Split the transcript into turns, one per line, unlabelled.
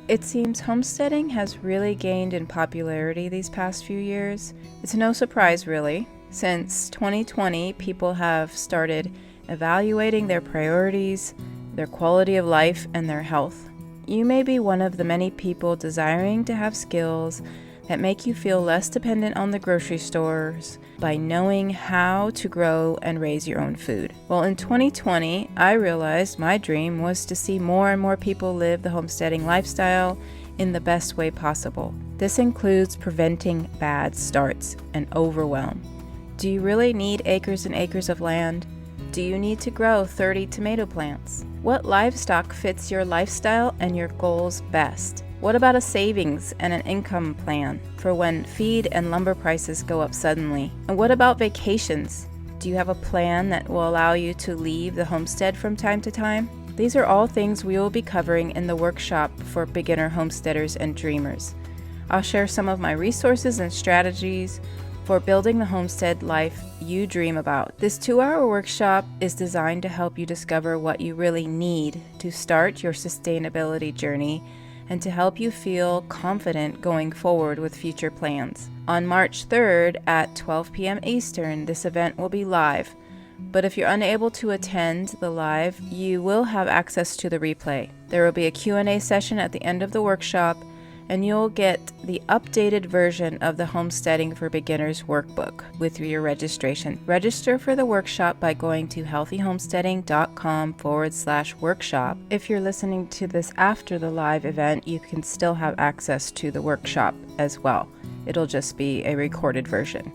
It seems homesteading has really gained in popularity these past few years. It's no surprise, really. Since 2020, people have started evaluating their priorities, their quality of life, and their health. You may be one of the many people desiring to have skills that make you feel less dependent on the grocery stores by knowing how to grow and raise your own food. Well, in 2020, I realized my dream was to see more and more people live the homesteading lifestyle in the best way possible. This includes preventing bad starts and overwhelm. Do you really need acres and acres of land? Do you need to grow 30 tomato plants? What livestock fits your lifestyle and your goals best? What about a savings and an income plan for when feed and lumber prices go up suddenly? And what about vacations? Do you have a plan that will allow you to leave the homestead from time to time? These are all things we will be covering in the workshop for beginner homesteaders and dreamers. I'll share some of my resources and strategies for building the homestead life you dream about. This 2-hour workshop is designed to help you discover what you really need to start your sustainability journey and to help you feel confident going forward with future plans. On March 3rd at 12 p.m. Eastern, this event will be live, but if you're unable to attend the live, you will have access to the replay. There will be a Q&A session at the end of the workshop, and you'll get the updated version of the Homesteading for Beginners workbook with your registration. Register for the workshop by going to healthyhomesteading.com/workshop. If you're listening to this after the live event, you can still have access to the workshop as well. It'll just be a recorded version.